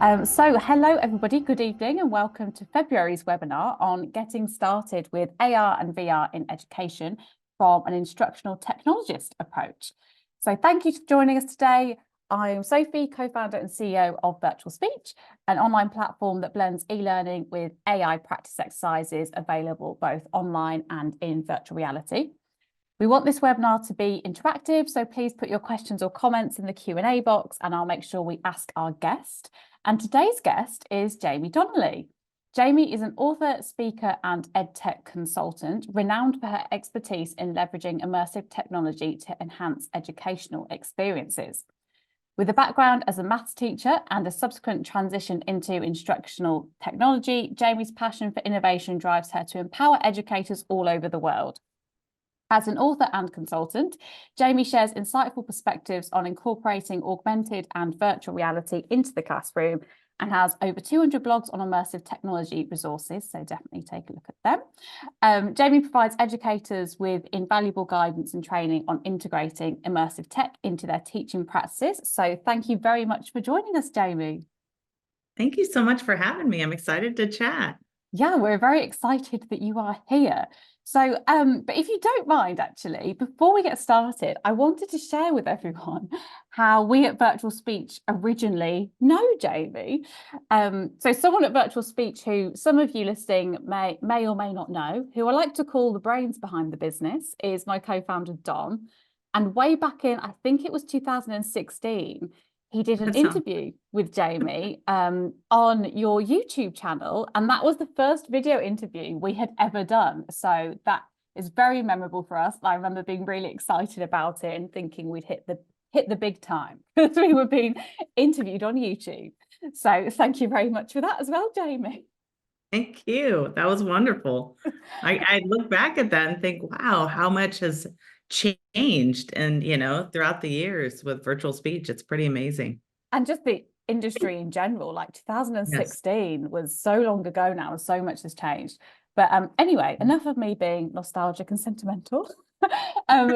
Hello everybody, good evening and welcome to February's webinar on getting started with AR and VR in education from an instructional technologist approach. So thank you for joining us today. I'm Sophie, co-founder and CEO of VirtualSpeech, an online platform that blends e-learning with AI practice exercises available both online and in virtual reality. We want this webinar to be interactive, so please put your questions or comments in the Q&A box and I'll make sure we ask our guest. And today's guest is Jaime Donally. Jaime is an author, speaker and EdTech consultant, renowned for her expertise in leveraging immersive technology to enhance educational experiences. With a background as a maths teacher and a subsequent transition into instructional technology, Jaime's passion for innovation drives her to empower educators all over the world. As an author and consultant, Jaime shares insightful perspectives on incorporating augmented and virtual reality into the classroom and has over 200 blogs on immersive technology resources, so definitely take a look at them. Jaime provides educators with invaluable guidance and training on integrating immersive tech into their teaching practices. So thank you very much for joining us, Jaime. Thank you so much for having me. I'm excited to chat. Yeah, we're very excited that you are here. So, but if you don't mind, actually, before we get started, I wanted to share with everyone how we at VirtualSpeech originally know Jaime. So someone at VirtualSpeech who some of you listening may or may not know, who I like to call the brains behind the business, is my co-founder, Don. And way back in, I think it was 2016, he did an interview with Jaime on your YouTube channel, and that was the first video interview we had ever done. So that is very memorable for us. I remember being really excited about it and thinking we'd hit the big time because we were being interviewed on YouTube. So thank you very much for that as well, Jaime. Thank you. That was wonderful. I look back at that and think, wow, how much has changed and throughout the years with VirtualSpeech. It's pretty amazing. And just the industry in general, like 2016 Yes. was so long ago now and so much has changed. But anyway, enough of me being nostalgic and sentimental.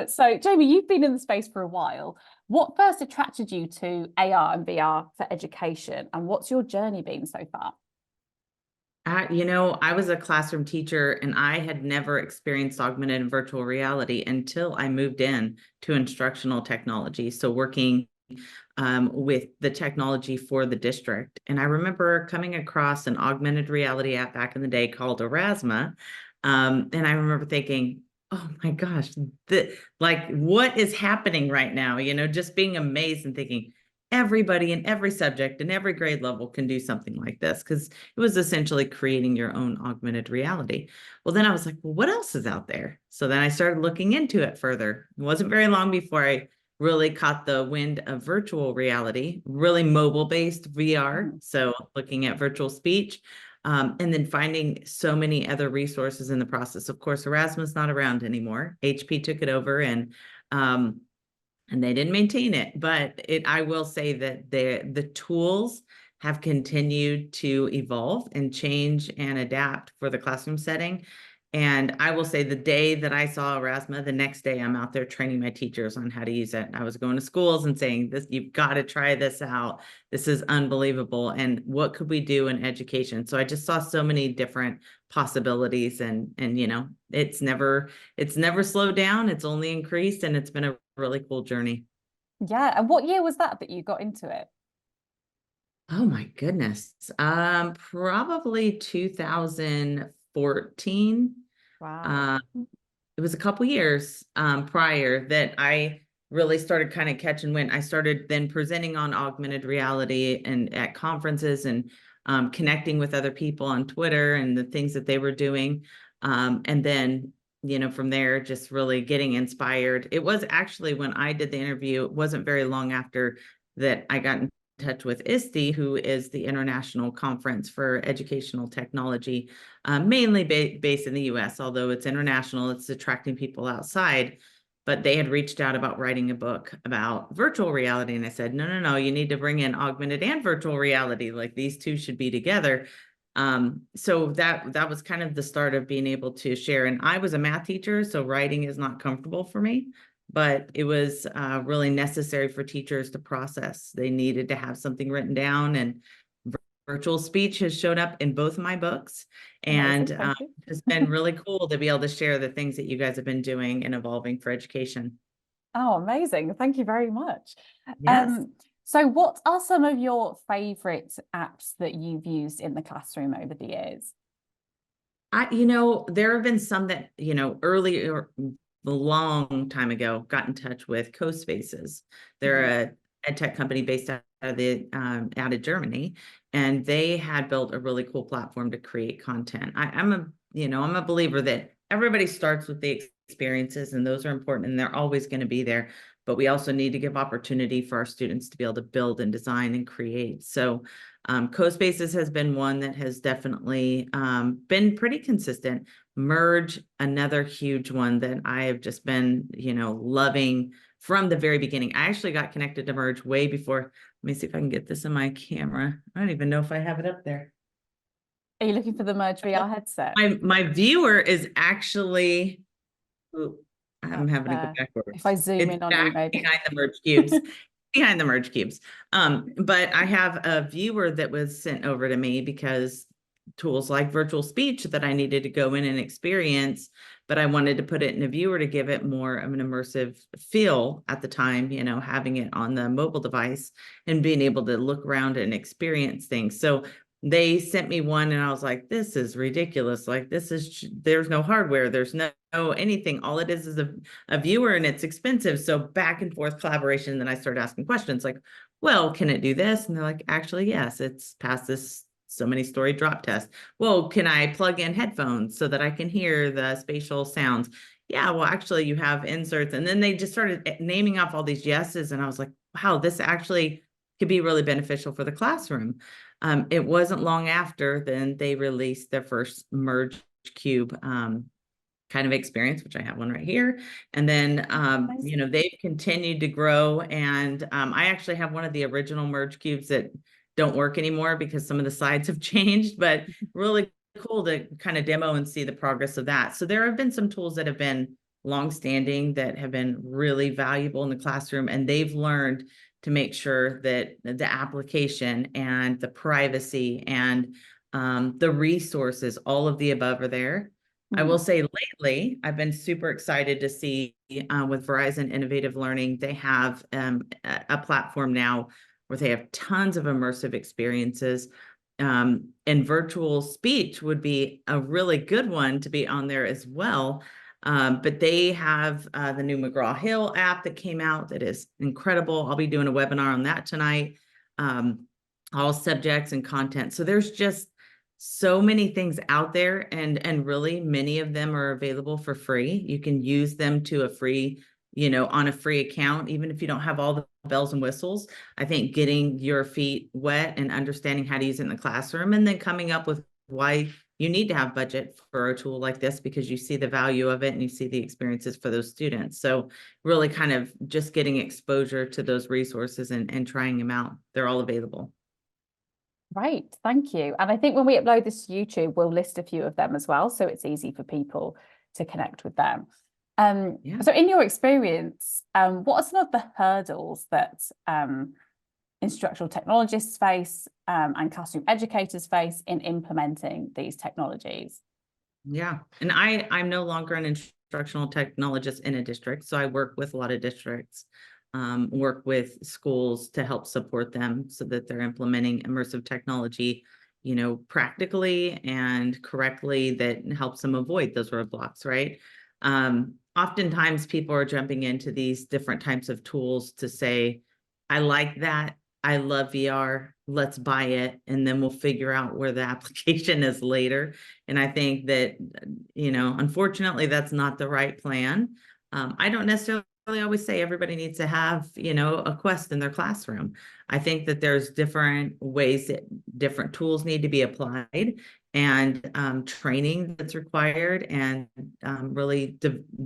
So Jaime, you've been in the space for a while. What first attracted you to AR and VR for education, and what's your journey been so far? I was a classroom teacher and I had never experienced augmented and virtual reality until I moved in to instructional technology. So working with the technology for the district. And I remember coming across an augmented reality app back in the day called Erasma. And I remember thinking, oh my gosh, what is happening right now? Just being amazed and thinking, everybody in every subject and every grade level can do something like this, because it was essentially creating your own augmented reality. Well, then I was like, well, what else is out there? So then I started looking into it further. It wasn't very long before I really caught the wind of virtual reality, really mobile-based VR. So looking at VirtualSpeech, and then finding so many other resources in the process. Of course, Erasmus not around anymore. HP took it over and they didn't maintain it, but I will say that the tools have continued to evolve and change and adapt for the classroom setting. And I will say the day that I saw Erasma, the next day I'm out there training my teachers on how to use it. I was going to schools and saying, you've got to try this out. This is unbelievable. And what could we do in education? So I just saw so many different possibilities and it's never slowed down. It's only increased, and it's been a really cool journey. Yeah. And what year was that you got into it? Oh my goodness. Probably 2014. Wow. It was a couple years prior that I really started kind of catching wind. I started then presenting on augmented reality and at conferences and connecting with other people on Twitter and the things that they were doing. And then, from there, just really getting inspired. It was actually when I did the interview, it wasn't very long after that I got in touch with ISTE, who is the International Conference for Educational Technology, mainly based in the US, although it's international, it's attracting people outside. But they had reached out about writing a book about virtual reality. And I said, no, you need to bring in augmented and virtual reality. Like these two should be together. So that was kind of the start of being able to share. And I was a math teacher, so writing is not comfortable for me, but it was really necessary for teachers to process. They needed to have something written down, and virtual speech has shown up in both of my books, Amazing, and thank you. it's been really cool to be able to share the things that you guys have been doing and evolving for education. Oh, amazing. Thank you very much. Yes. So what are some of your favorite apps that you've used in the classroom over the years? There have been some that, earlier, a long time ago, got in touch with CoSpaces. They're a Edtech company based out of Germany, and they had built a really cool platform to create content. I'm a believer that everybody starts with the experiences, and those are important, and they're always going to be there. But we also need to give opportunity for our students to be able to build and design and create. So CoSpaces has been one that has definitely been pretty consistent. Merge, another huge one that I have just been, loving from the very beginning. I actually got connected to Merge way before. Let me see if I can get this in my camera. I don't even know if I have it up there. Are you looking for the Merge VR headset? My viewer is actually, I'm having to go backwards. If I zoom in on you, maybe. Behind the Merge cubes. Behind the Merge cubes. But I have a viewer that was sent over to me because tools like VirtualSpeech that I needed to go in and experience, but I wanted to put it in a viewer to give it more of an immersive feel at the time, having it on the mobile device and being able to look around and experience things. So they sent me one and I was like, this is ridiculous. Like, there's no hardware, there's no anything. All it is a viewer, and it's expensive. So back and forth collaboration. And then I started asking questions like, well, can it do this? And they're like, actually, yes, it's passed this so many story drop test. Well, can I plug in headphones so that I can hear the spatial sounds? Yeah, well, actually, you have inserts. And then they just started naming off all these yeses. And I was like, wow, this actually could be really beneficial for the classroom. It wasn't long after then they released their first Merge Cube kind of experience, which I have one right here. And then, they've continued to grow. And I actually have one of the original Merge Cubes that don't work anymore because some of the sides have changed, but really cool to kind of demo and see the progress of that. So there have been some tools that have been longstanding that have been really valuable in the classroom, and they've learned to make sure that the application and the privacy and the resources, all of the above are there. I will say lately, I've been super excited to see with Verizon Innovative Learning, they have a platform now where they have tons of immersive experiences. And VirtualSpeech would be a really good one to be on there as well. But they have the new McGraw-Hill app that came out that is incredible. I'll be doing a webinar on that tonight, all subjects and content. So there's just so many things out there, and really many of them are available for free. You can use them to a free, on a free account, even if you don't have all the bells and whistles. I think getting your feet wet and understanding how to use it in the classroom, and then coming up with why you need to have budget for a tool like this, because you see the value of it and you see the experiences for those students. So really kind of just getting exposure to those resources and trying them out. They're all available. Right, thank you. And I think when we upload this to YouTube, we'll list a few of them as well, so it's easy for people to connect with them. So in your experience, what are some of the hurdles that instructional technologists face and classroom educators face in implementing these technologies? Yeah, and I'm no longer an instructional technologist in a district, so I work with a lot of districts, work with schools to help support them so that they're implementing immersive technology, practically and correctly, that helps them avoid those roadblocks, right? Oftentimes people are jumping into these different types of tools to say, I like that, I love VR, let's buy it, and then we'll figure out where the application is later. And I think that, unfortunately, that's not the right plan. I don't necessarily always say everybody needs to have, a Quest in their classroom. I think that there's different ways that different tools need to be applied, and training that's required, and really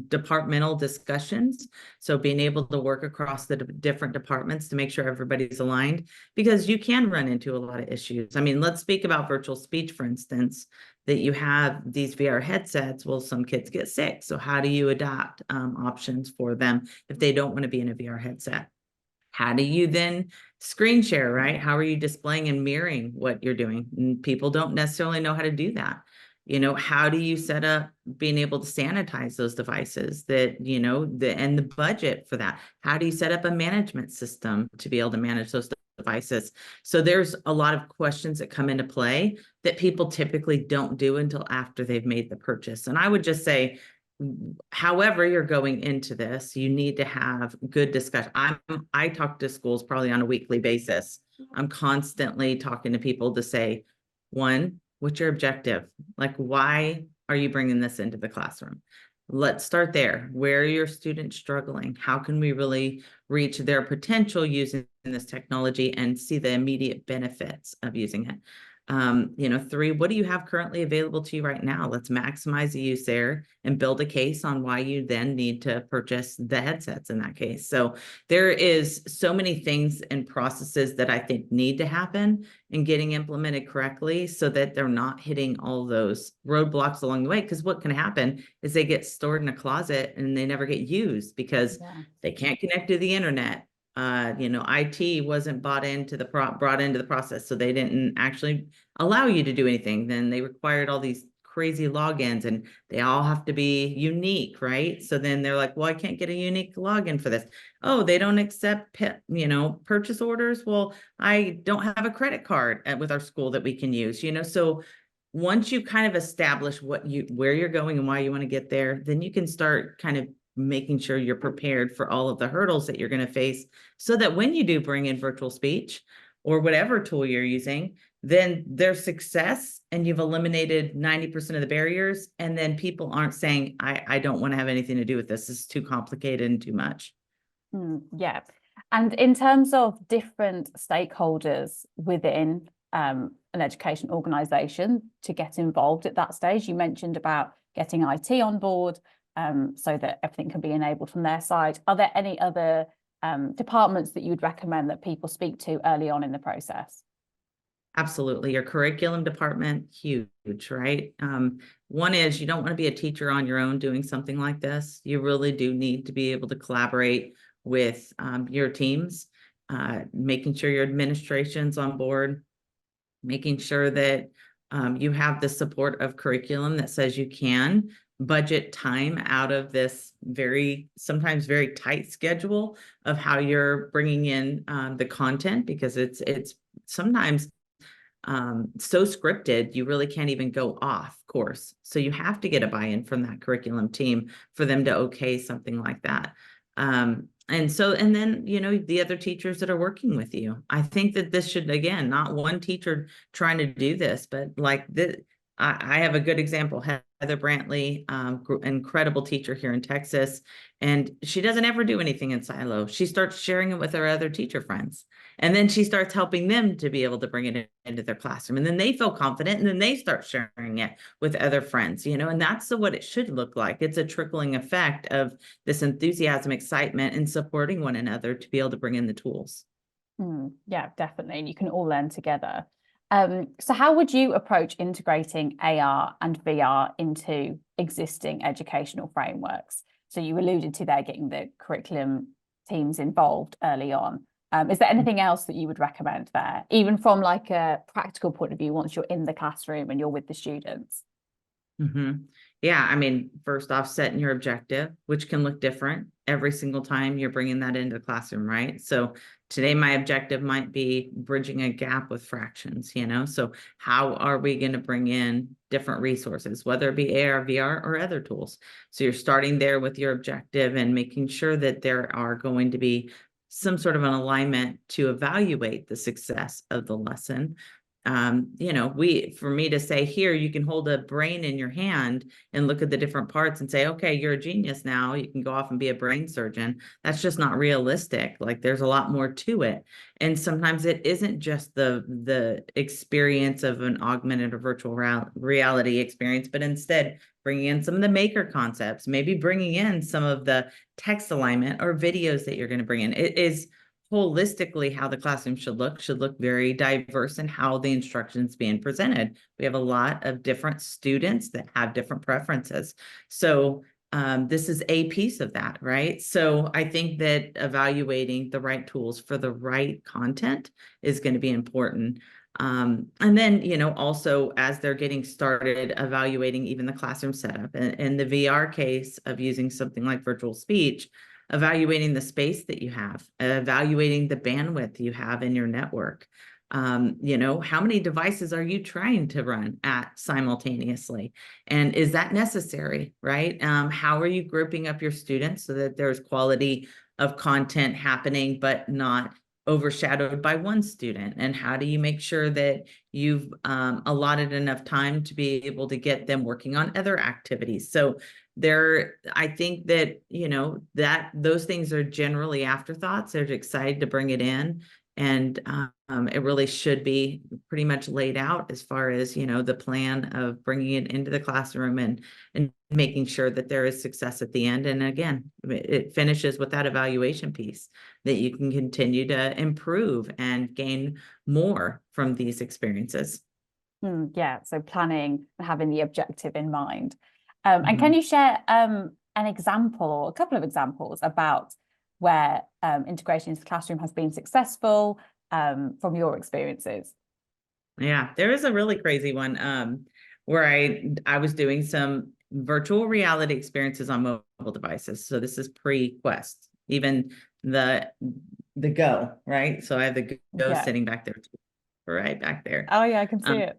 departmental discussions. So being able to work across the different departments to make sure everybody's aligned, because you can run into a lot of issues. I mean, let's speak about VirtualSpeech, for instance, that you have these VR headsets. Well, some kids get sick. So how do you adapt options for them if they don't want to be in a VR headset? How do you then screen share, right? How are you displaying and mirroring what you're doing? And people don't necessarily know how to do that. How do you set up being able to sanitize those devices and the budget for that? How do you set up a management system to be able to manage those devices? So there's a lot of questions that come into play that people typically don't do until after they've made the purchase. And I would just say, however you're going into this, you need to have good discussion. I talk to schools probably on a weekly basis. I'm constantly talking to people to say, one, what's your objective? Like, why are you bringing this into the classroom? Let's start there. Where are your students struggling? How can we really reach their potential using this technology and see the immediate benefits of using it? Three, what do you have currently available to you right now? Let's maximize the use there and build a case on why you then need to purchase the headsets in that case. So there is so many things and processes that I think need to happen and getting implemented correctly so that they're not hitting all those roadblocks along the way. Because what can happen is they get stored in a closet and they never get used because they can't connect to the internet. IT wasn't brought into the process, so they didn't actually allow you to do anything. Then they required all these crazy logins and they all have to be unique, right? So then they're like, well, I can't get a unique login for this. Oh, they don't accept purchase orders. Well, I don't have a credit card with our school that we can use, so once you kind of establish where you're going and why you want to get there, then you can start kind of making sure you're prepared for all of the hurdles that you're going to face so that when you do bring in VirtualSpeech or whatever tool you're using, then there's success and you've eliminated 90% of the barriers. And then people aren't saying, I don't want to have anything to do with this. This is too complicated and too much. Yeah. And in terms of different stakeholders within an education organization to get involved at that stage, you mentioned about getting IT on board, so that everything can be enabled from their side. Are there any other departments that you would recommend that people speak to early on in the process? Absolutely. Your curriculum department, huge, right? One is you don't want to be a teacher on your own doing something like this. You really do need to be able to collaborate with your teams, making sure your administration's on board, making sure that you have the support of curriculum that says you can budget time out of this sometimes very tight schedule of how you're bringing in the content, because it's sometimes so scripted, you really can't even go off course. So you have to get a buy-in from that curriculum team for them to okay something like that. And then, the other teachers that are working with you. I think that this should, again, not one teacher trying to do this, but like this, I have a good example. Heather Brantley, incredible teacher here in Texas, and she doesn't ever do anything in silo. She starts sharing it with her other teacher friends, and then she starts helping them to be able to bring it into their classroom, and then they feel confident, and then they start sharing it with other friends, and that's what it should look like. It's a trickling effect of this enthusiasm, excitement, and supporting one another to be able to bring in the tools. Yeah, definitely. And you can all learn together. So how would you approach integrating AR and VR into existing educational frameworks? So you alluded to there getting the curriculum teams involved early on. Is there anything else that you would recommend there, even from like a practical point of view, once you're in the classroom and you're with the students? Yeah, I mean, first off, setting your objective, which can look different every single time you're bringing that into the classroom, right? So today, my objective might be bridging a gap with fractions, so how are we going to bring in different resources, whether it be AR, VR, or other tools? So you're starting there with your objective and making sure that there are going to be some sort of an alignment to evaluate the success of the lesson. For me to say, here, you can hold a brain in your hand and look at the different parts and say, okay, you're a genius now, you can go off and be a brain surgeon. That's just not realistic. Like, there's a lot more to it. And sometimes it isn't just the experience of an augmented or virtual reality experience, but instead bringing in some of the maker concepts, maybe bringing in some of the text alignment or videos that you're going to bring in. It is holistically how the classroom should look very diverse in how the instruction's being presented. We have a lot of different students that have different preferences. So this is a piece of that, right? So I think that evaluating the right tools for the right content is going to be important. And then, also as they're getting started, evaluating even the classroom setup. In the VR case of using something like VirtualSpeech, evaluating the space that you have, evaluating the bandwidth you have in your network. How many devices are you trying to run at simultaneously? And is that necessary, right? How are you grouping up your students so that there's quality of content happening, but not overshadowed by one student? And how do you make sure that you've allotted enough time to be able to get them working on other activities? So I think that, that those things are generally afterthoughts. They're excited to bring it in. And it really should be pretty much laid out as far as, the plan of bringing it into the classroom and making sure that there is success at the end. And again, it finishes with that evaluation piece that you can continue to improve and gain more from these experiences. Yeah, so planning and having the objective in mind. And can you share an example or a couple of examples about where integration into the classroom has been successful from your experiences? Yeah, there is a really crazy one where I was doing some virtual reality experiences on mobile devices. So this is pre-Quest, even the Go, right? So I have the Go sitting back there, right back there. Oh yeah, I can see it.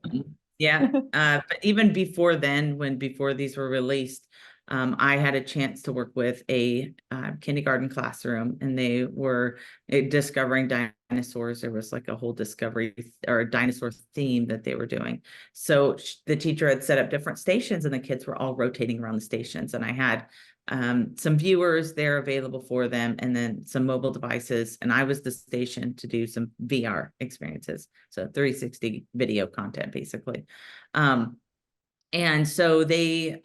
Yeah, but even before then, before these were released, I had a chance to work with a kindergarten classroom, and they were discovering dinosaurs. There was like a whole discovery or a dinosaur theme that they were doing. So the teacher had set up different stations, and the kids were all rotating around the stations. And I had some viewers there available for them, and then some mobile devices. And I was the station to do some VR experiences. So 360 video content, basically. And so there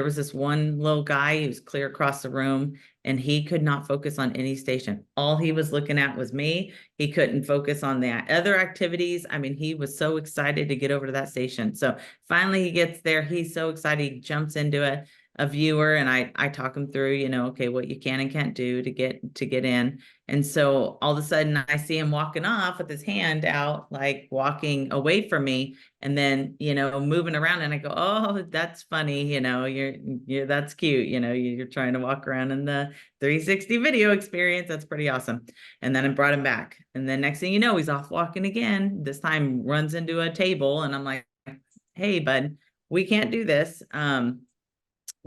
was this one little guy who was clear across the room, and he could not focus on any station. All he was looking at was me. He couldn't focus on the other activities. I mean, he was so excited to get over to that station. So finally he gets there. He's so excited. He jumps into a viewer, and I talk him through, okay, what you can and can't do to get in. And so all of a sudden I see him walking off with his hand out, like walking away from me, and then, moving around, and I go, oh, that's funny. You're that's cute. You're trying to walk around in the 360 video experience. That's pretty awesome. And then I brought him back. And then next thing you know, he's off walking again. This time runs into a table, and I'm like, hey, bud, we can't do this.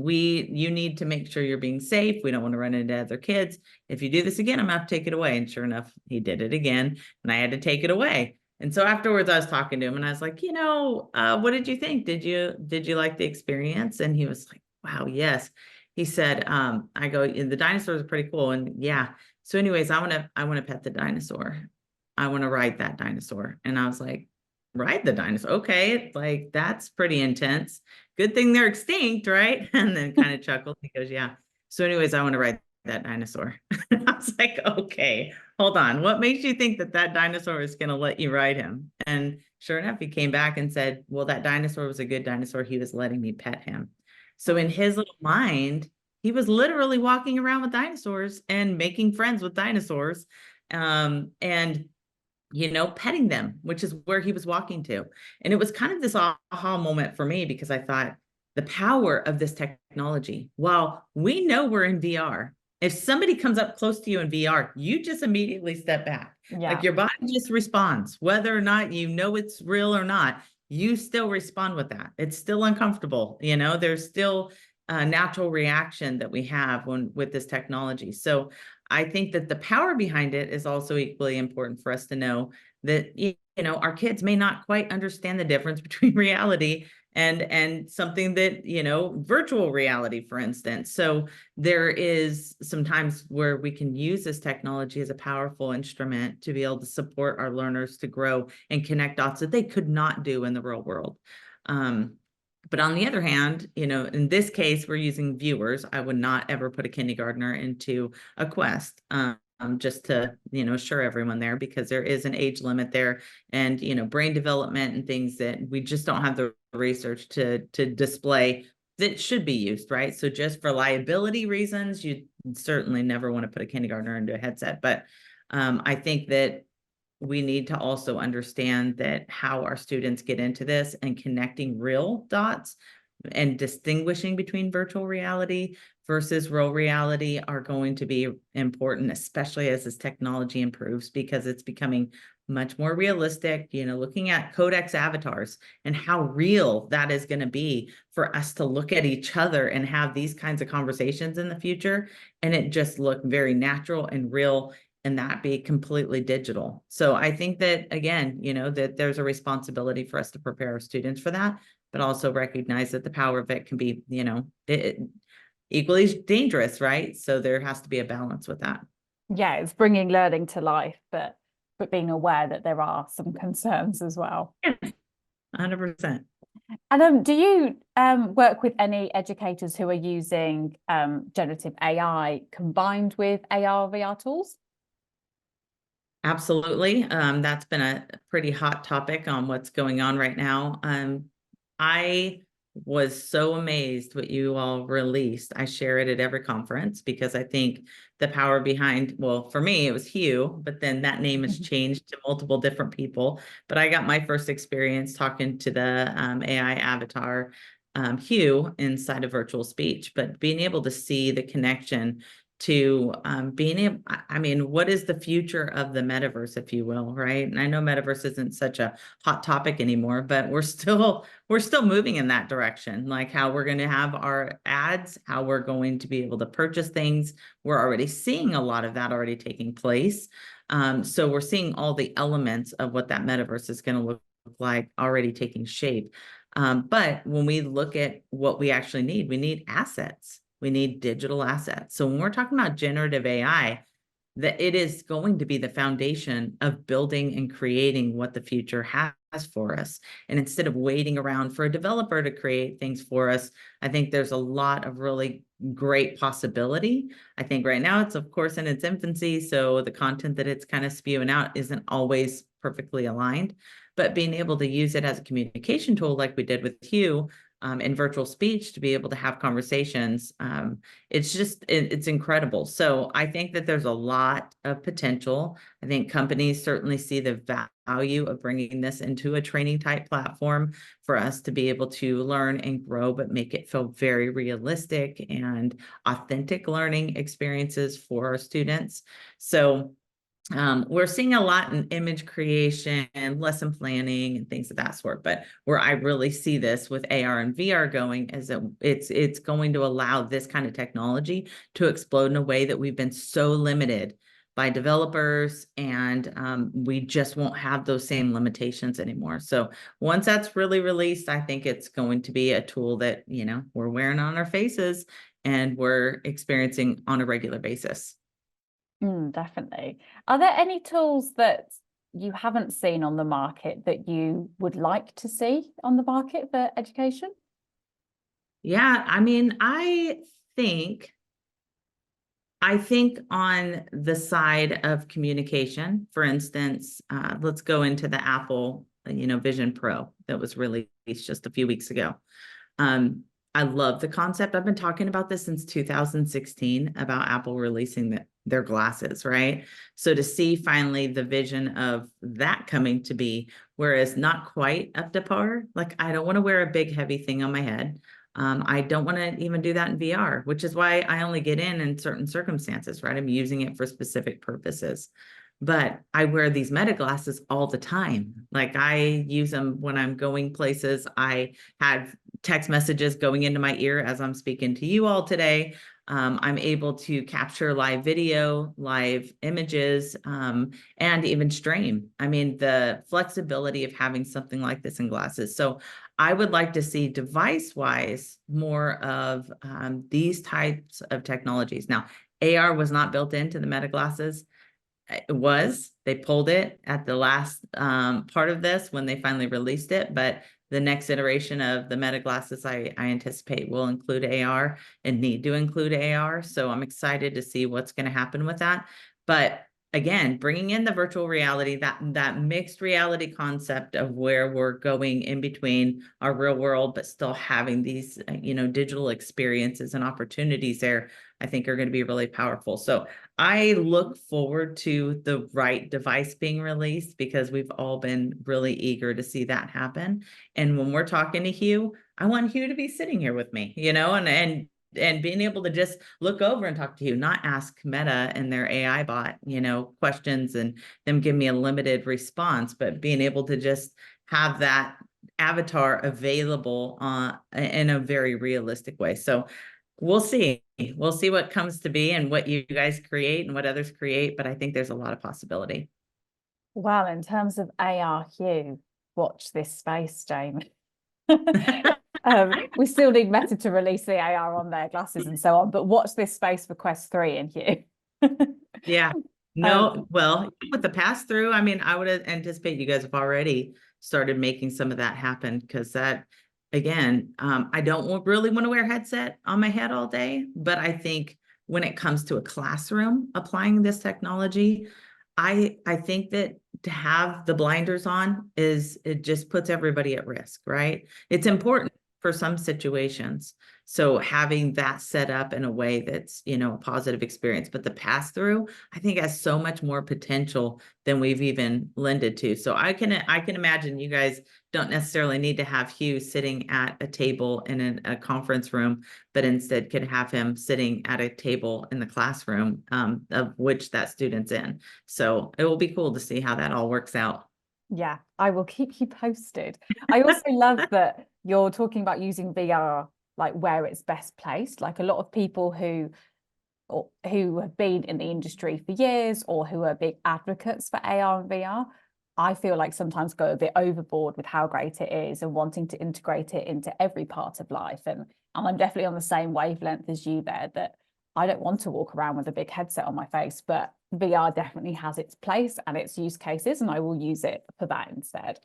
You need to make sure you're being safe. We don't want to run into other kids. If you do this again, I'm gonna have to take it away. And sure enough, he did it again, and I had to take it away. And so afterwards I was talking to him, and I was like, what did you think? Did you like the experience? And he was like, wow, yes. He said, I go, the dinosaurs are pretty cool. And yeah. So anyways, I want to pet the dinosaur. I want to ride that dinosaur. And I was like, ride the dinosaur. Okay. Like, that's pretty intense. Good thing they're extinct, right? And then kind of chuckled. He goes, yeah. So anyways, I want to ride that dinosaur. I was like, okay, hold on. What makes you think that dinosaur is going to let you ride him? And sure enough, he came back and said, well, that dinosaur was a good dinosaur. He was letting me pet him. So in his little mind, he was literally walking around with dinosaurs and making friends with dinosaurs. And petting them, which is where he was walking to. And it was kind of this aha moment for me, because I thought the power of this technology, while we know we're in VR, if somebody comes up close to you in VR, you just immediately step back. Yeah. Like your body just responds, whether or not it's real or not, you still respond with that. It's still uncomfortable. There's still a natural reaction that we have with this technology. So I think that the power behind it is also equally important for us to know that, our kids may not quite understand the difference between reality and something that, virtual reality, for instance. So there is some times where we can use this technology as a powerful instrument to be able to support our learners to grow and connect dots that they could not do in the real world. But on the other hand, in this case, we're using viewers. I would not ever put a kindergartner into a Quest, just to, assure everyone there, because there is an age limit there, and, brain development and things that we just don't have the research to display that should be used, right? So just for liability reasons, you certainly never want to put a kindergartner into a headset. But I think that we need to also understand that how our students get into this and connecting real dots and distinguishing between virtual reality versus real reality are going to be important, especially as this technology improves, because it's becoming much more realistic, looking at codex avatars and how real that is going to be for us to look at each other and have these kinds of conversations in the future. And it just look very natural and real, and that be completely digital. So I think that, again, that there's a responsibility for us to prepare our students for that, but also recognize that the power of it can be, equally dangerous, right? So there has to be a balance with that. Yeah, it's bringing learning to life, but being aware that there are some concerns as well. 100%. And do you work with any educators who are using generative AI combined with AR, VR tools? Absolutely. That's been a pretty hot topic on what's going on right now. I was so amazed what you all released. I share it at every conference because I think the power behind, well, for me, it was Hugh, but then that name has changed to multiple different people. But I got my first experience talking to the AI avatar, Hugh, inside of VirtualSpeech, but being able to see the connection to being able, I mean, what is the future of the metaverse, if you will, right? And I know metaverse isn't such a hot topic anymore, but we're still moving in that direction, like how we're going to have our ads, how we're going to be able to purchase things. We're already seeing a lot of that already taking place. So we're seeing all the elements of what that metaverse is going to look like already taking shape. But when we look at what we actually need, we need assets. We need digital assets. So when we're talking about generative AI, that it is going to be the foundation of building and creating what the future has for us. And instead of waiting around for a developer to create things for us, I think there's a lot of really great possibility. I think right now it's, of course, in its infancy. So the content that it's kind of spewing out isn't always perfectly aligned, but being able to use it as a communication tool like we did with Hugh, in VirtualSpeech to be able to have conversations. It's incredible. So I think that there's a lot of potential. I think companies certainly see the value of bringing this into a training type platform for us to be able to learn and grow, but make it feel very realistic and authentic learning experiences for our students. So we're seeing a lot in image creation and lesson planning and things of that sort. But where I really see this with AR and VR going is that it's going to allow this kind of technology to explode in a way that we've been so limited by developers, and we just won't have those same limitations anymore. So once that's really released, I think it's going to be a tool that, we're wearing on our faces and we're experiencing on a regular basis. Definitely. Are there any tools that you haven't seen on the market that you would like to see on the market for education? Yeah, I mean, I think on the side of communication, for instance, let's go into the Apple, Vision Pro that was released just a few weeks ago. I love the concept. I've been talking about this since 2016 about Apple releasing their glasses, right? So to see finally the vision of that coming to be, whereas not quite up to par, like I don't want to wear a big heavy thing on my head. I don't want to even do that in VR, which is why I only get in certain circumstances, right? I'm using it for specific purposes. But I wear these meta glasses all the time. Like I use them when I'm going places. I had text messages going into my ear as I'm speaking to you all today. I'm able to capture live video, live images, and even stream. I mean, the flexibility of having something like this in glasses. So I would like to see device-wise more of these types of technologies. Now, AR was not built into the Meta glasses. They pulled it at the last part of this when they finally released it, but the next iteration of the Meta glasses I anticipate will include AR and need to include AR. So I'm excited to see what's going to happen with that. But again, bringing in the virtual reality, that mixed reality concept of where we're going in between our real world, but still having these, digital experiences and opportunities there, I think are going to be really powerful. So I look forward to the right device being released, because we've all been really eager to see that happen. And when we're talking to Hugh, I want Hugh to be sitting here with me, and being able to just look over and talk to you, not ask Meta and their AI bot, questions and them give me a limited response, but being able to just have that avatar available in a very realistic way. So we'll see. We'll see what comes to be and what you guys create and what others create, but I think there's a lot of possibility. Well, in terms of AR, Hugh, watch this space, Jaime. We still need Meta to release the AR on their glasses and so on, but watch this space for Quest 3 and Hugh. Yeah. No, well, with the pass through, I mean, I would anticipate you guys have already started making some of that happen, because that, again, I don't really want to wear a headset on my head all day, but I think when it comes to a classroom applying this technology, I think that to have the blinders on it just puts everybody at risk, right? It's important for some situations. So having that set up in a way that's, a positive experience, but the pass through, I think, has so much more potential than we've even lended to. So I can imagine you guys don't necessarily need to have Hugh sitting at a table in a conference room, but instead could have him sitting at a table in the classroom, of which that student's in. So it will be cool to see how that all works out. Yeah, I will keep you posted. I also love that you're talking about using VR like where it's best placed. Like a lot of people who have been in the industry for years, or who are big advocates for AR and VR, I feel like sometimes go a bit overboard with how great it is and wanting to integrate it into every part of life. And I'm definitely on the same wavelength as you there, that I don't want to walk around with a big headset on my face, but VR definitely has its place and its use cases, and I will use it for that instead.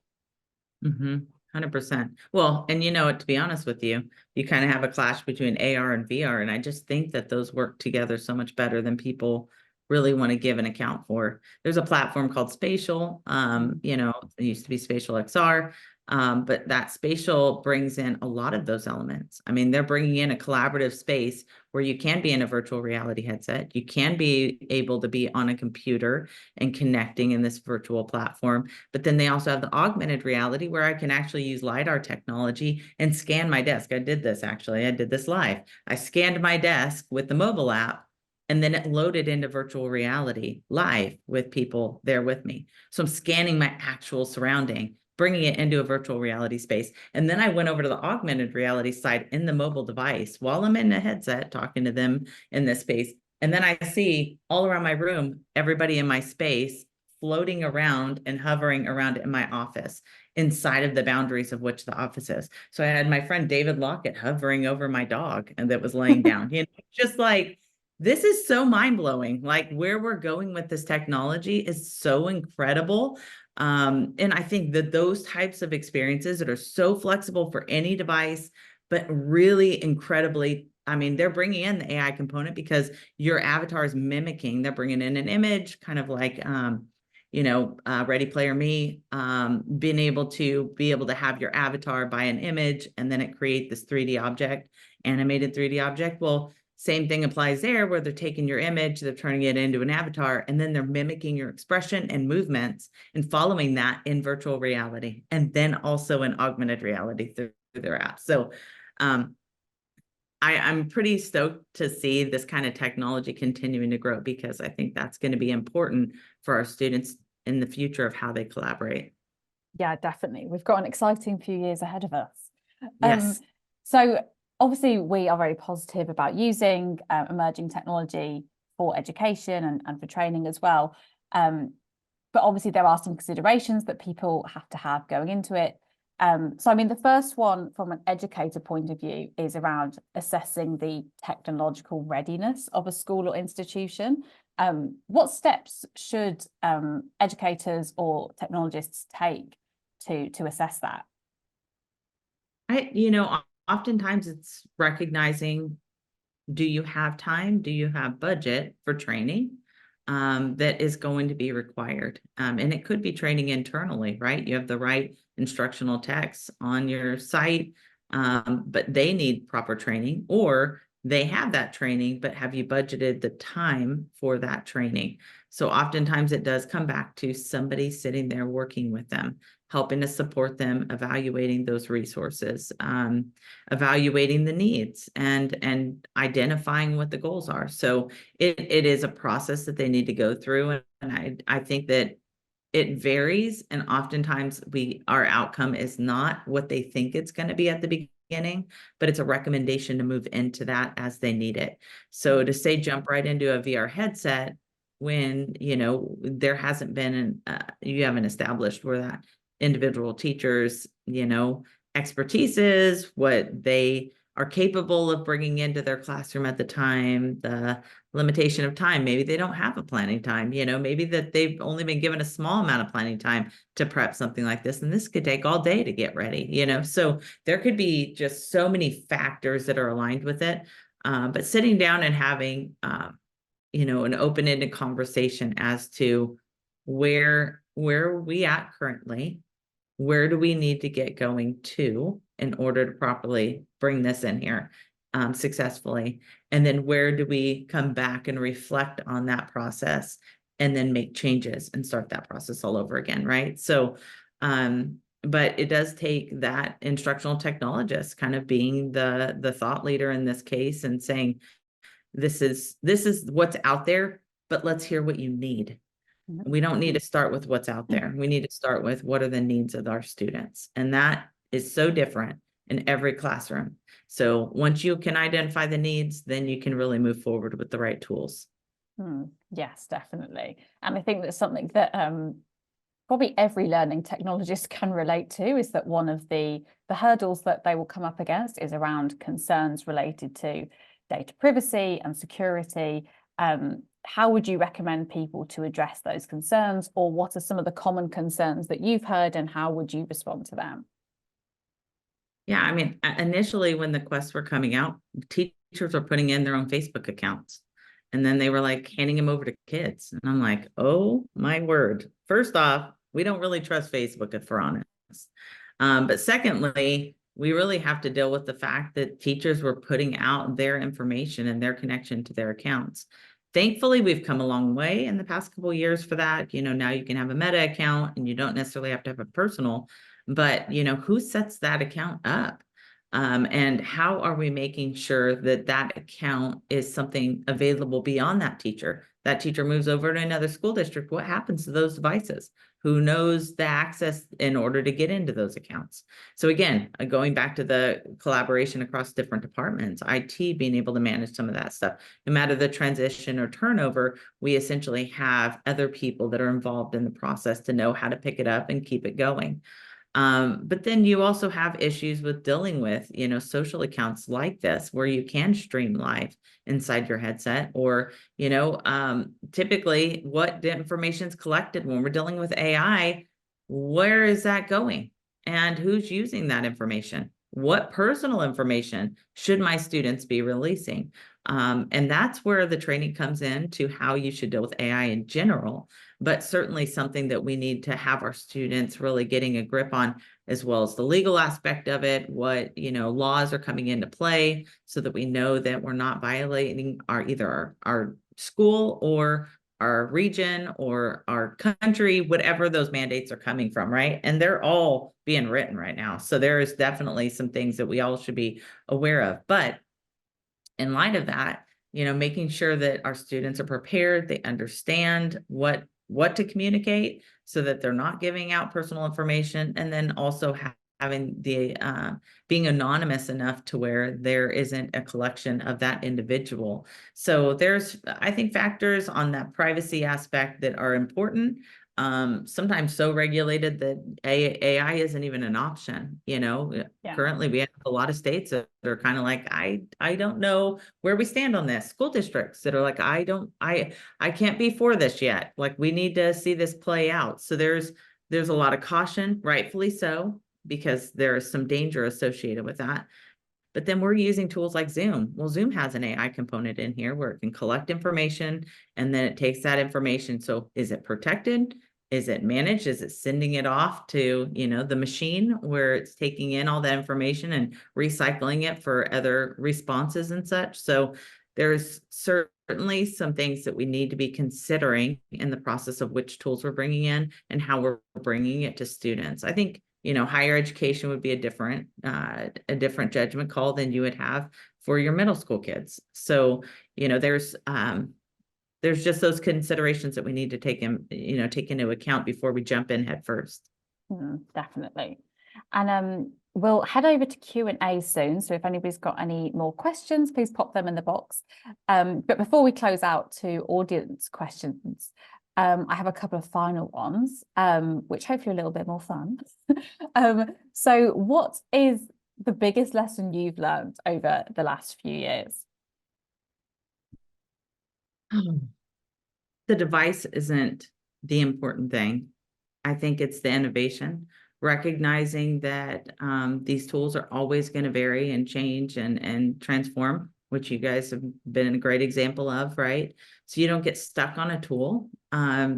100%. Well, and to be honest with you, you kind of have a clash between AR and VR. And I just think that those work together so much better than people really want to give an account for. There's a platform called Spatial. It used to be Spatial XR. But that Spatial brings in a lot of those elements. I mean, they're bringing in a collaborative space where you can be in a virtual reality headset. You can be able to be on a computer and connecting in this virtual platform. But then they also have the augmented reality where I can actually use LiDAR technology and scan my desk. I did this live. I scanned my desk with the mobile app, and then it loaded into virtual reality live with people there with me. So I'm scanning my actual surrounding, bringing it into a virtual reality space. And then I went over to the augmented reality side in the mobile device while I'm in a headset talking to them in this space. And then I see all around my room, everybody in my space floating around and hovering around in my office, inside of the boundaries of which the office is. So I had my friend David Lockett hovering over my dog and that was laying down. Just like, this is so mind-blowing. Like, where we're going with this technology is so incredible. And I think that those types of experiences that are so flexible for any device, but really incredibly, I mean, they're bringing in the AI component because your avatar is mimicking, they're bringing in an image, kind of like, Ready Player Me, being able to have your avatar by an image, and then it create this 3D object, animated 3D object. Well, same thing applies there, where they're taking your image, they're turning it into an avatar, and then they're mimicking your expression and movements and following that in virtual reality, and then also in augmented reality through their app. So I'm pretty stoked to see this kind of technology continuing to grow, because I think that's going to be important for our students in the future of how they collaborate. Yeah, definitely. We've got an exciting few years ahead of us. Yes. So obviously we are very positive about using emerging technology for education and for training as well. But obviously there are some considerations that people have to have going into it. So I mean, the first one from an educator point of view is around assessing the technological readiness of a school or institution. What steps should educators or technologists take to assess that? Oftentimes it's recognizing, do you have time? Do you have budget for training? that is going to be required. And it could be training internally, right? You have the right instructional techs on your site, but they need proper training, or they have that training, but have you budgeted the time for that training? So oftentimes it does come back to somebody sitting there working with them, helping to support them, evaluating those resources, evaluating the needs, and identifying what the goals are. So it is a process that they need to go through. And I think that it varies, and oftentimes our outcome is not what they think it's going to be at the beginning, but it's a recommendation to move into that as they need it. So to say jump right into a VR headset when there hasn't been you haven't established where that individual teacher's expertise is, what they are capable of bringing into their classroom at the time, the limitation of time. Maybe they don't have a planning time, maybe that they've only been given a small amount of planning time to prep something like this. And this could take all day to get ready, so there could be just so many factors that are aligned with it. But sitting down and having, an open-ended conversation as to where are we at currently, where do we need to get going to in order to properly bring this in here successfully? And then where do we come back and reflect on that process and then make changes and start that process all over again, right? So, but it does take that instructional technologist kind of being the thought leader in this case and saying, this is what's out there, but let's hear what you need. We don't need to start with what's out there. We need to start with what are the needs of our students. And that is so different in every classroom. So once you can identify the needs, then you can really move forward with the right tools. Yes, definitely. And I think that's something that probably every learning technologist can relate to, is that one of the hurdles that they will come up against is around concerns related to data privacy and security. How would you recommend people to address those concerns, or what are some of the common concerns that you've heard, and how would you respond to them? Yeah, I mean, initially when the quests were coming out, teachers were putting in their own Facebook accounts, and then they were like handing them over to kids. And I'm like, oh my word. First off, we don't really trust Facebook, if we're honest. But secondly, we really have to deal with the fact that teachers were putting out their information and their connection to their accounts. Thankfully, we've come a long way in the past couple of years for that. Now you can have a Meta account and you don't necessarily have to have a personal, but who sets that account up? And how are we making sure that that account is something available beyond that teacher? That teacher moves over to another school district. What happens to those devices? Who knows the access in order to get into those accounts? So again, going back to the collaboration across different departments, IT being able to manage some of that stuff. No matter the transition or turnover, we essentially have other people that are involved in the process to know how to pick it up and keep it going. But then you also have issues with dealing with, social accounts like this, where you can stream live inside your headset, or, typically what information is collected when we're dealing with AI, where is that going? And who's using that information? What personal information should my students be releasing? And that's where the training comes in to how you should deal with AI in general, but certainly something that we need to have our students really getting a grip on, as well as the legal aspect of it, what, laws are coming into play, so that we know that we're not violating either our school or our region or our country, whatever those mandates are coming from, right? And they're all being written right now. So there is definitely some things that we all should be aware of. But in light of that, making sure that our students are prepared, they understand what to communicate, so that they're not giving out personal information, and then also having the being anonymous enough to where there isn't a collection of that individual. So there's, I think, factors on that privacy aspect that are important. Sometimes so regulated that AI isn't even an option. Yeah. Currently we have a lot of states that are kind of like, I don't know where we stand on this. School districts that are like, I can't be for this yet. Like, we need to see this play out. So there's a lot of caution, rightfully so, because there is some danger associated with that. But then we're using tools like Zoom. Well, Zoom has an AI component in here where it can collect information and then it takes that information. So is it protected? Is it managed? Is it sending it off to, the machine where it's taking in all that information and recycling it for other responses and such? So there's certainly some things that we need to be considering in the process of which tools we're bringing in and how we're bringing it to students. I think, higher education would be a different judgment call than you would have for your middle school kids. So, there's just those considerations that we need to take into account before we jump in head first. Definitely. And we'll head over to Q&A soon. So if anybody's got any more questions, please pop them in the box. But before we close out to audience questions, I have a couple of final ones, which hopefully are a little bit more fun. So what is the biggest lesson you've learned over the last few years? The device isn't the important thing. I think it's the innovation, recognizing that these tools are always going to vary and change and transform, which you guys have been a great example of, right? So you don't get stuck on a tool,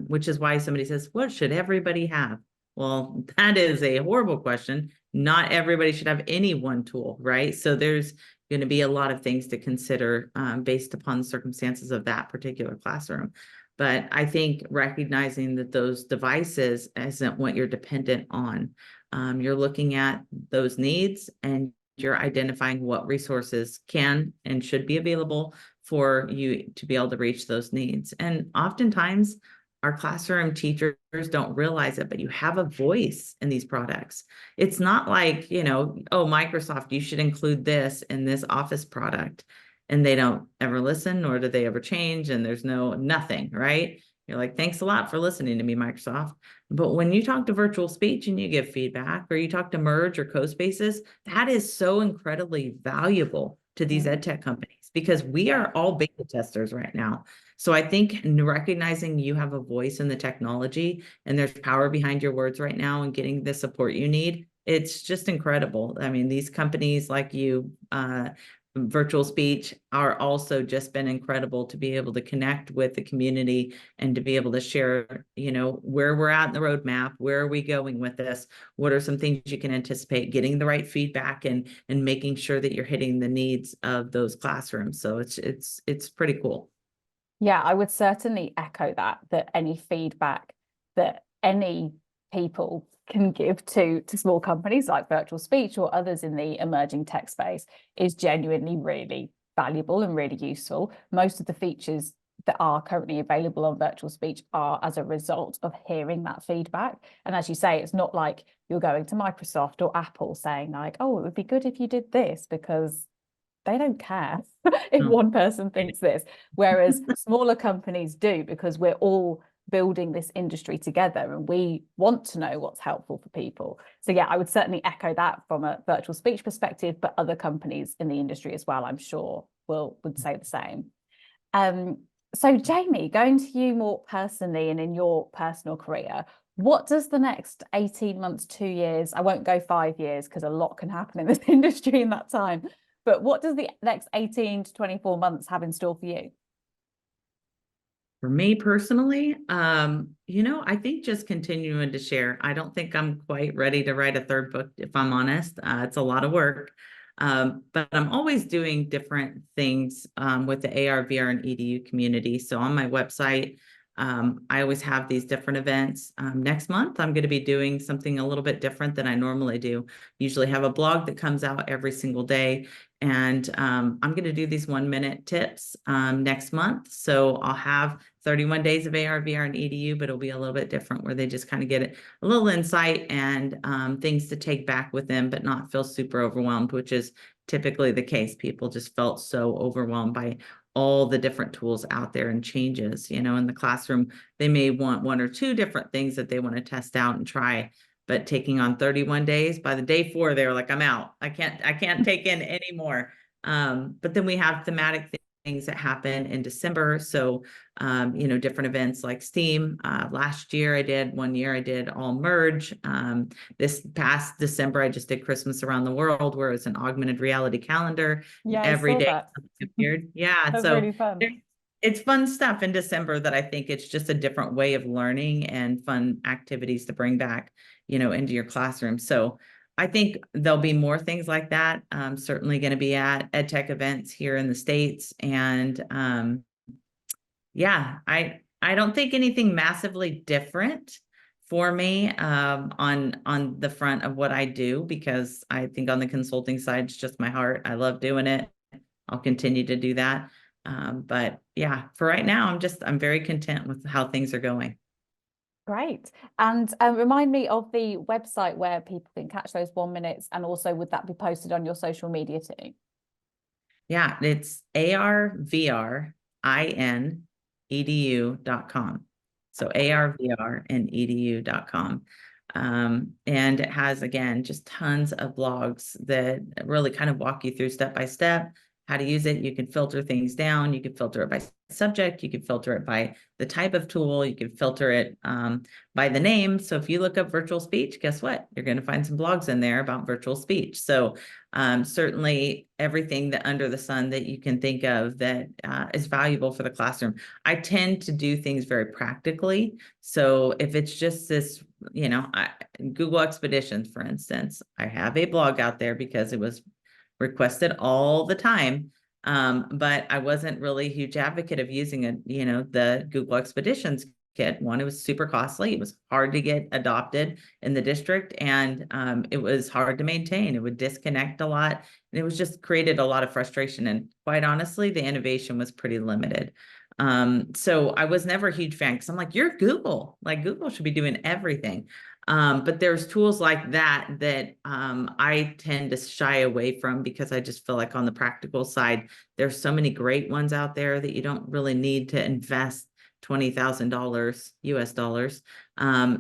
which is why somebody says, what should everybody have? Well, that is a horrible question. Not everybody should have any one tool, right? So there's going to be a lot of things to consider based upon the circumstances of that particular classroom. But I think recognizing that those devices isn't what you're dependent on. You're looking at those needs and you're identifying what resources can and should be available for you to be able to reach those needs. And oftentimes our classroom teachers don't realize it, but you have a voice in these products. It's not like, oh, Microsoft, you should include this in this Office product. And they don't ever listen, nor do they ever change. And there's nothing, right? You're like, thanks a lot for listening to me, Microsoft. But when you talk to VirtualSpeech and you give feedback, or you talk to Merge or CoSpaces, that is so incredibly valuable to these EdTech companies because we are all beta testers right now. So I think recognizing you have a voice in the technology and there's power behind your words right now and getting the support you need, it's just incredible. I mean, these companies like you, VirtualSpeech are also just been incredible to be able to connect with the community and to be able to share, where we're at in the roadmap, where are we going with this? What are some things you can anticipate, getting the right feedback and making sure that you're hitting the needs of those classrooms. So it's pretty cool. Yeah, I would certainly echo that any feedback that any people can give to small companies like VirtualSpeech or others in the emerging tech space is genuinely really valuable and really useful. Most of the features that are currently available on VirtualSpeech are as a result of hearing that feedback. And as you say, it's not like you're going to Microsoft or Apple saying like, oh, it would be good if you did this, because they don't care if one person thinks this, whereas smaller companies do, because we're all building this industry together and we want to know what's helpful for people. So yeah, I would certainly echo that from a VirtualSpeech perspective, but other companies in the industry as well, I'm sure would say the same. So Jaime, going to you more personally and in your personal career, what does the next 18 months, 2 years, I won't go 5 years because a lot can happen in this industry in that time, but what does the next 18 to 24 months have in store for you? For me personally, I think just continuing to share. I don't think I'm quite ready to write a third book, if I'm honest. It's a lot of work. But I'm always doing different things with the AR, VR, and EDU community. So on my website, I always have these different events. Next month, I'm going to be doing something a little bit different than I normally do. Usually have a blog that comes out every single day. And I'm going to do these 1-minute tips next month. So I'll have 31 days of AR, VR, and EDU, but it'll be a little bit different where they just kind of get a little insight and things to take back with them, but not feel super overwhelmed, which is typically the case. People just felt so overwhelmed by all the different tools out there and changes. In the classroom, they may want 1 or 2 different things that they want to test out and try. But taking on 31 days, by the day 4, they were like, I'm out. I can't take in any more. But then we have thematic things that happen in December. So, you know, different events like STEAM. Last year I did, one year I did All Merge. This past December, I just did Christmas Around the World, where it's an augmented reality calendar. Yeah, I Every saw day that. something appeared. Yeah. That's So really fun. it's fun stuff in December that I think it's just a different way of learning and fun activities to bring back, you know, into your classroom. So I think there'll be more things like that. Certainly going to be at Edtech events here in the States. And yeah, I don't think anything massively different for me on the front of what I do, because I think on the consulting side, it's just my heart. I love doing it. I'll continue to do that. But yeah, for right now, I'm very content with how things are going. Great. And remind me of the website where people can catch those 1 minutes, and also would that be posted on your social media too? Yeah, it's arvrinedu.com. So arvrinedu.com. And it has, again, just tons of blogs that really kind of walk you through step by step how to use it. You can filter things down. You can filter it by subject. You can filter it by the type of tool. You can filter it by the name. So if you look up virtual speech, guess what? You're going to find some blogs in there about virtual speech. So certainly everything that under the sun that you can think of that is valuable for the classroom. I tend to do things very practically. So if it's just this, you know, Google Expeditions, for instance, I have a blog out there because it was requested all the time. But I wasn't really a huge advocate of using it, you know, the Google Expeditions kit. One, it was super costly. It was hard to get adopted in the district, and it was hard to maintain. It would disconnect a lot, and it was just created a lot of frustration. And quite honestly, the innovation was pretty limited. So I was never a huge fan, because I'm like, you're Google, like Google should be doing everything. But there's tools like that that I tend to shy away from, because I just feel like on the practical side, there's so many great ones out there that you don't really need to invest $20,000 US dollars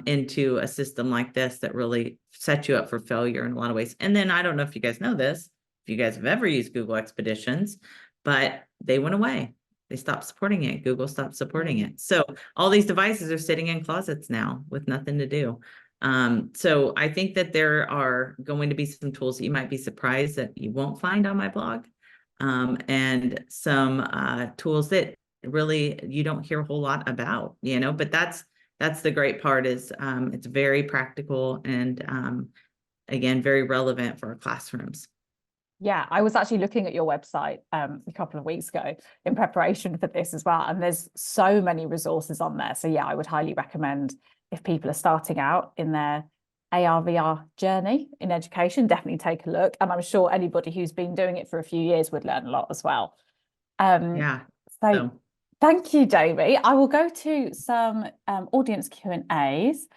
into a system like this that really sets you up for failure in a lot of ways. And then I don't know if you guys know this, if you guys have ever used Google Expeditions, but they went away. They stopped supporting it. Google stopped supporting it. So all these devices are sitting in closets now with nothing to do. So I think that there are going to be some tools that you might be surprised that you won't find on my blog, and some tools that really you don't hear a whole lot about, you know, but that's the great part is it's very practical and again, very relevant for our classrooms. Yeah, I was actually looking at your website a couple of weeks ago in preparation for this as well, and there's so many resources on there. So yeah, I would highly recommend, if people are starting out in their AR/VR journey in education, definitely take a look. And I'm sure anybody who's been doing it for a few years would learn a lot as well. Yeah. So thank you, Jaime. I will go to some audience Q&As.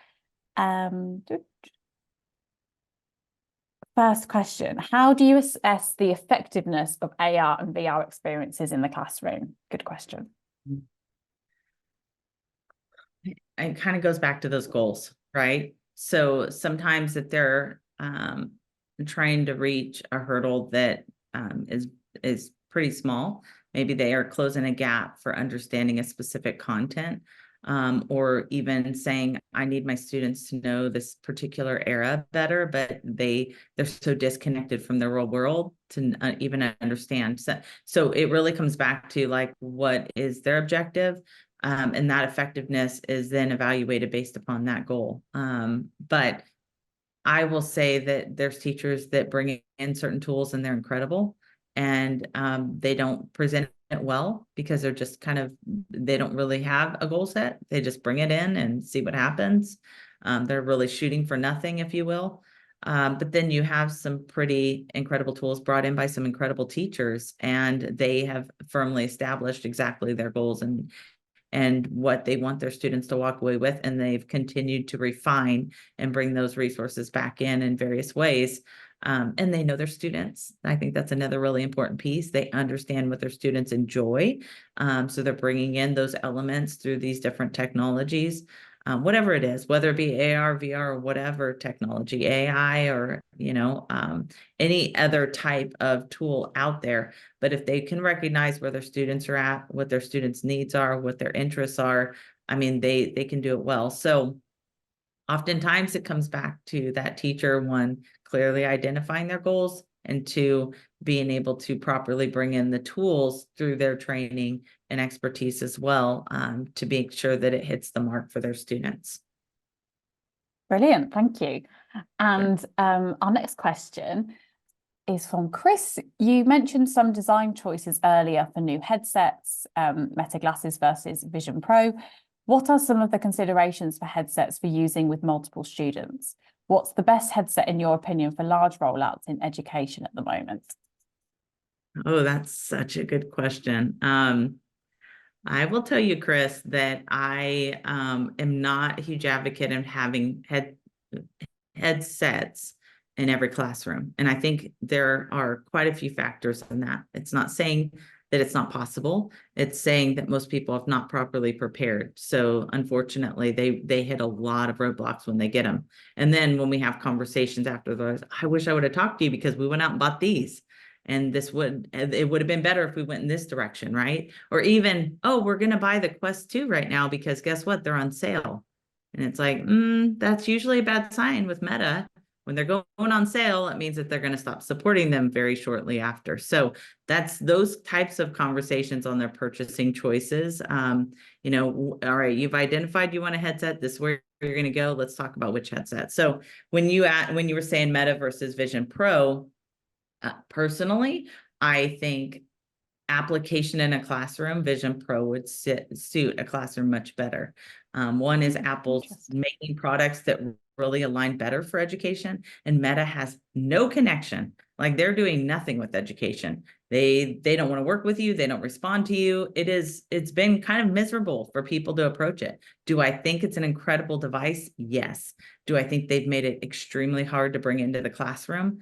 First question, how do you assess the effectiveness of AR and VR experiences in the classroom? Good question. It kind of goes back to those goals, right? So sometimes that they're trying to reach a hurdle that is pretty small. Maybe they are closing a gap for understanding a specific content, or even saying, I need my students to know this particular era better, but they're so disconnected from the real world to even understand. So it really comes back to like, what is their objective? And that effectiveness is then evaluated based upon that goal. But I will say that there's teachers that bring in certain tools and they're incredible, and they don't present it well because they're just they don't really have a goal set. They just bring it in and see what happens. They're really shooting for nothing, if you will. But then you have some pretty incredible tools brought in by some incredible teachers, and they have firmly established exactly their goals and what they want their students to walk away with. And they've continued to refine and bring those resources back in various ways. And they know their students. I think that's another really important piece. They understand what their students enjoy. So they're bringing in those elements through these different technologies. whatever it is, whether it be AR, VR, or whatever technology, AI, or, any other type of tool out there. But if they can recognize where their students are at, what their students' needs are, what their interests are, I mean, they can do it well. So oftentimes it comes back to that teacher, one, clearly identifying their goals, and two, being able to properly bring in the tools through their training and expertise as well, to make sure that it hits the mark for their students. Brilliant, thank you. And our next question is from Chris. You mentioned some design choices earlier for new headsets, Meta glasses versus Vision Pro. What are some of the considerations for headsets for using with multiple students? What's the best headset, in your opinion, for large rollouts in education at the moment? Oh, that's such a good question. I will tell you, Chris, that I am not a huge advocate of having headsets in every classroom. And I think there are quite a few factors in that. It's not saying that it's not possible. It's saying that most people have not properly prepared. So unfortunately, they hit a lot of roadblocks when they get them. And then when we have conversations after those, I wish I would have talked to you because we went out and bought these. And it would have been better if we went in this direction, right? Or even, oh, we're going to buy the Quest 2 right now because guess what? They're on sale. And it's like, that's usually a bad sign with Meta. When they're going on sale, it means that they're going to stop supporting them very shortly after. So that's those types of conversations on their purchasing choices. All right, you've identified you want a headset. This is where you're going to go. Let's talk about which headset. So when you were saying Meta versus Vision Pro, personally, I think application in a classroom, Vision Pro would suit a classroom much better. One is Apple's making products that really align better for education, and Meta has no connection. Like, they're doing nothing with education. They don't want to work with you. They don't respond to you. It's been kind of miserable for people to approach it. Do I think it's an incredible device? Yes. Do I think they've made it extremely hard to bring into the classroom?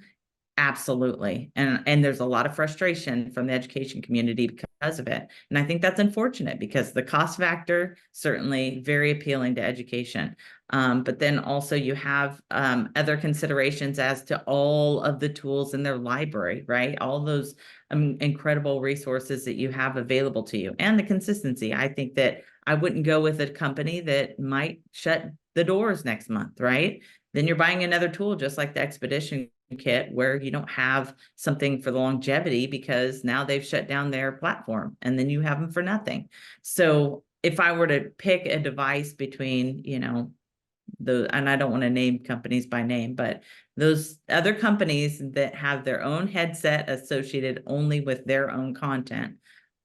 Absolutely. And there's a lot of frustration from the education community because of it. And I think that's unfortunate because the cost factor, certainly very appealing to education. But then also you have other considerations as to all of the tools in their library, right? All those incredible resources that you have available to you, and the consistency. I think that I wouldn't go with a company that might shut the doors next month, right? Then you're buying another tool, just like the Expedition kit, where you don't have something for the longevity because now they've shut down their platform, and then you have them for nothing. So if I were to pick a device between, and I don't want to name companies by name, but those other companies that have their own headset associated only with their own content,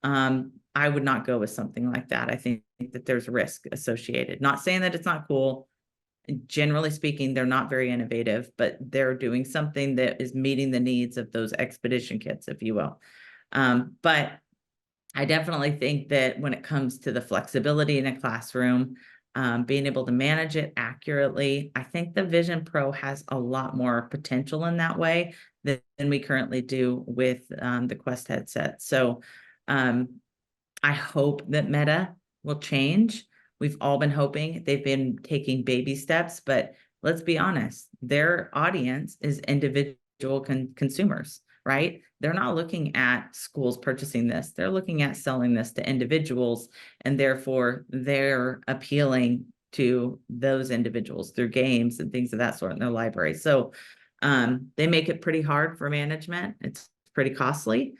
I would not go with something like that. I think that there's risk associated. Not saying that it's not cool. Generally speaking, they're not very innovative, but they're doing something that is meeting the needs of those Expedition kits, if you will. But I definitely think that when it comes to the flexibility in a classroom, being able to manage it accurately, I think the Vision Pro has a lot more potential in that way than we currently do with the Quest headset. So I hope that Meta will change. We've all been hoping. They've been taking baby steps, but let's be honest, their audience is individual consumers, right? They're not looking at schools purchasing this. They're looking at selling this to individuals, and therefore they're appealing to those individuals through games and things of that sort in their library. So they make it pretty hard for management. It's pretty costly.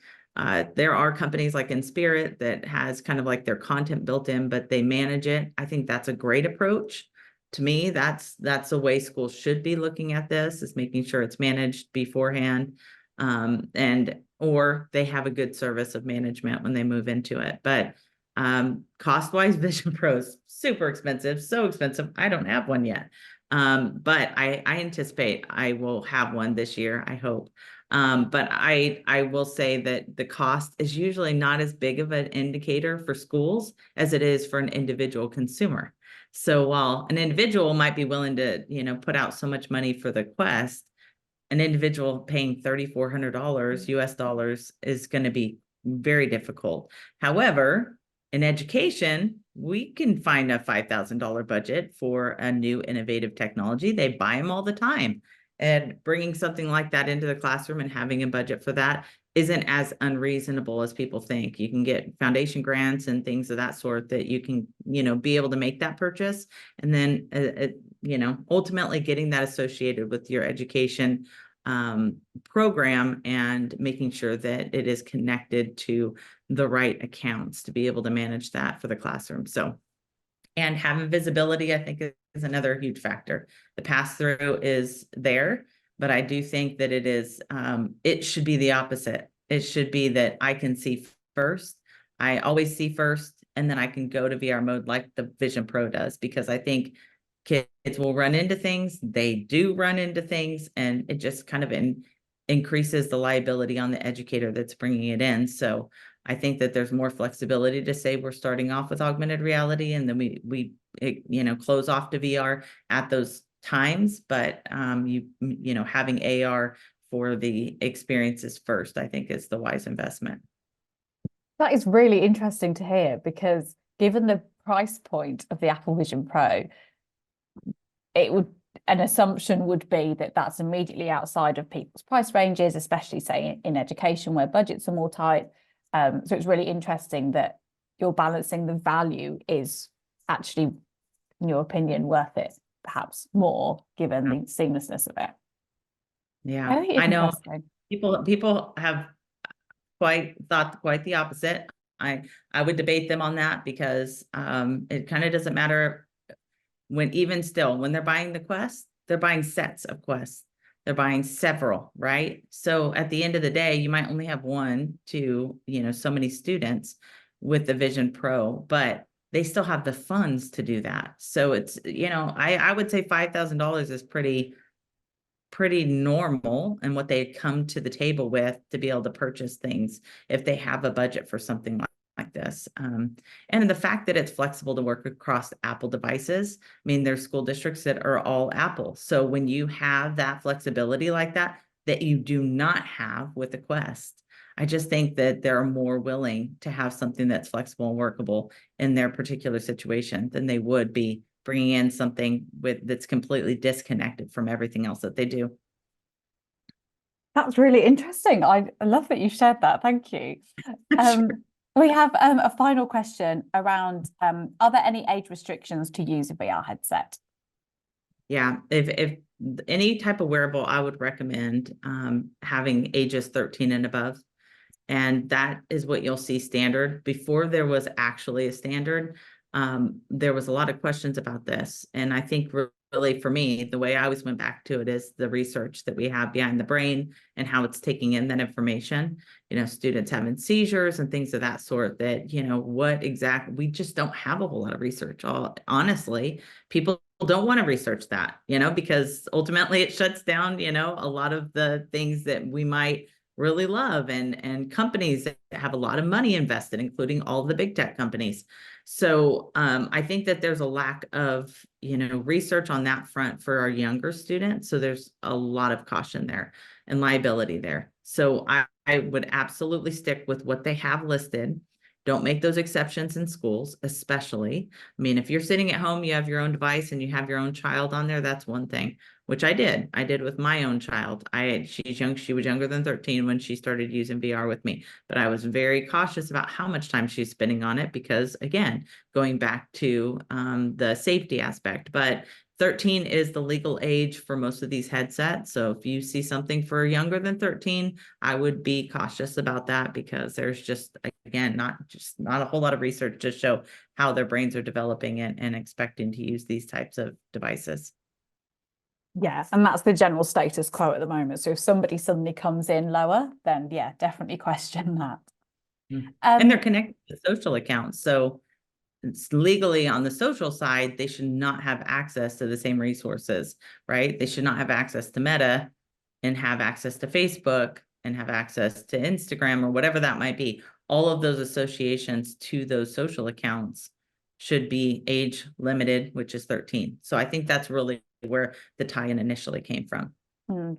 There are companies like Inspirit that has kind of like their content built in, but they manage it. I think that's a great approach. To me, that's the way schools should be looking at this, is making sure it's managed beforehand, or they have a good service of management when they move into it. But cost-wise, Vision Pro is super expensive, so expensive. I don't have one yet. But I anticipate I will have one this year, I hope. But I will say that the cost is usually not as big of an indicator for schools as it is for an individual consumer. So while an individual might be willing to, put out so much money for the Quest, an individual paying $3,400 US dollars is going to be very difficult. However, in education, we can find a $5,000 budget for a new innovative technology. They buy them all the time. And bringing something like that into the classroom and having a budget for that isn't as unreasonable as people think. You can get foundation grants and things of that sort that you can, be able to make that purchase. And then, ultimately getting that associated with your education program and making sure that it is connected to the right accounts to be able to manage that for the classroom. So, and having visibility, I think, is another huge factor. The pass-through is there, but I do think that it should be the opposite. It should be that I can see first. I always see first, and then I can go to VR mode like the Vision Pro does, because I think kids will run into things. They do run into things, and it just kind of increases the liability on the educator that's bringing it in. So I think that there's more flexibility to say we're starting off with augmented reality, and then we close off to VR at those times. But having AR for the experiences first, I think, is the wise investment. That is really interesting to hear, because given the price point of the Apple Vision Pro, an assumption would be that that's immediately outside of people's price ranges, especially say in education where budgets are more tight. So it's really interesting that you're balancing the value is actually, in your opinion, worth it, perhaps more, given the seamlessness of it. Yeah, Very I know interesting. people have thought quite the opposite. I would debate them on that, because it kind of doesn't matter when they're buying the Quest, they're buying sets of Quests. They're buying several, right? So at the end of the day, you might only have one to, so many students with the Vision Pro, but they still have the funds to do that. So it's, I would say $5,000 is pretty normal, and what they come to the table with to be able to purchase things if they have a budget for something like this. And the fact that it's flexible to work across Apple devices. I mean, there's school districts that are all Apple. So when you have that flexibility like that you do not have with the Quest, I just think that they're more willing to have something that's flexible and workable in their particular situation than they would be bringing in something that's completely disconnected from everything else that they do. That's really interesting. I love that you shared that. Thank you. Sure. We have a final question around, are there any age restrictions to use a VR headset? Yeah, if any type of wearable, I would recommend having ages 13 and above. And that is what you'll see standard. Before there was actually a standard, there was a lot of questions about this. And I think really for me, the way I always went back to it is the research that we have behind the brain and how it's taking in that information. Students having seizures and things of that sort, that, what exactly, we just don't have a whole lot of research. Honestly, people don't want to research that, because ultimately it shuts down, a lot of the things that we might really love, and companies that have a lot of money invested, including all the big tech companies. So I think that there's a lack of, research on that front for our younger students. So there's a lot of caution there and liability there. So I would absolutely stick with what they have listed. Don't make those exceptions in schools, especially. I mean, if you're sitting at home, you have your own device and you have your own child on there, that's one thing, which I did. I did with my own child. She's young. She was younger than 13 when she started using VR with me, but I was very cautious about how much time she's spending on it, because again, going back to the safety aspect. But 13 is the legal age for most of these headsets. So if you see something for younger than 13, I would be cautious about that, because there's just, again, not a whole lot of research to show how their brains are developing and expecting to use these types of devices. Yes, and that's the general status quo at the moment. So if somebody suddenly comes in lower, then yeah, definitely question that. And they're connected to social accounts. So it's legally on the social side, they should not have access to the same resources, right? They should not have access to Meta and have access to Facebook and have access to Instagram or whatever that might be. All of those associations to those social accounts should be age limited, which is 13. So I think that's really where the tie-in initially came from.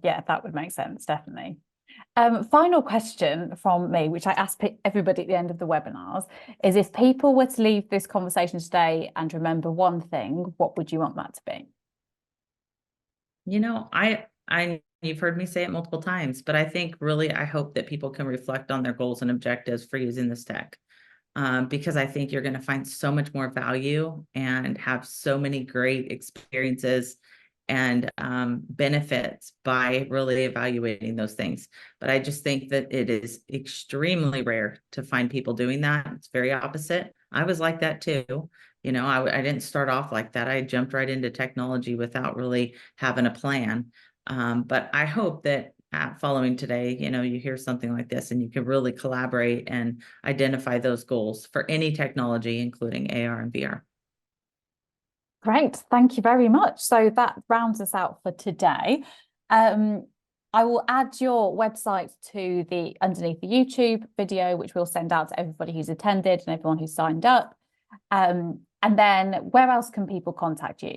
Yeah, that would make sense, definitely. Final question from me, which I ask everybody at the end of the webinars, is if people were to leave this conversation today and remember one thing, what would you want that to be? You know, you've heard me say it multiple times, but I think really I hope that people can reflect on their goals and objectives for using this tech. Because I think you're going to find so much more value and have so many great experiences and benefits by really evaluating those things. But I just think that it is extremely rare to find people doing that. It's very opposite. I was like that too. You know, I didn't start off like that. I jumped right into technology without really having a plan. But I hope that following today, you know, you hear something like this and you can really collaborate and identify those goals for any technology, including AR and VR. Great, thank you very much. So that rounds us out for today. I will add your website to the underneath the YouTube video, which we'll send out to everybody who's attended and everyone who's signed up. And then where else can people contact you?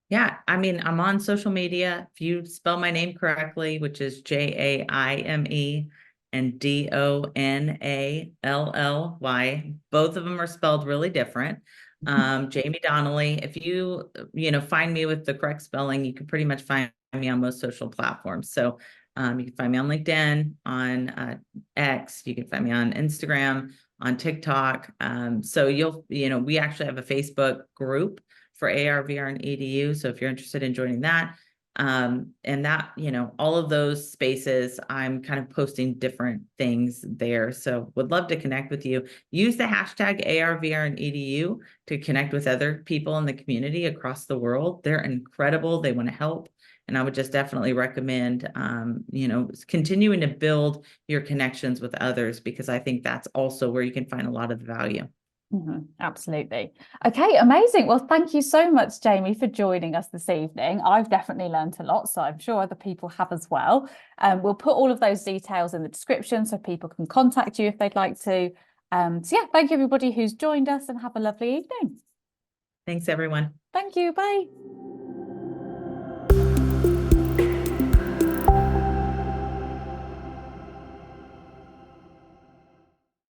Yeah, I mean, I'm on social media. If you spell my name correctly, which is Jaime and Donally, both of them are spelled really different. Jaime Donally. If you find me with the correct spelling, you can pretty much find me on most social platforms. So you can find me on LinkedIn, on X, you can find me on Instagram, on TikTok. So we actually have a Facebook group for AR, VR, and EDU. So if you're interested in joining that, and that, all of those spaces, I'm kind of posting different things there. So would love to connect with you. Use the hashtag AR, VR, and EDU to connect with other people in the community across the world. They're incredible. They want to help. And I would just definitely recommend, continuing to build your connections with others, because I think that's also where you can find a lot of the value. Absolutely. Okay, amazing. Well, thank you so much, Jaime, for joining us this evening. I've definitely learned a lot, so I'm sure other people have as well. We'll put all of those details in the description so people can contact you if they'd like to. So yeah, thank you everybody who's joined us and have a lovely evening. Thanks, everyone. Thank you. Bye.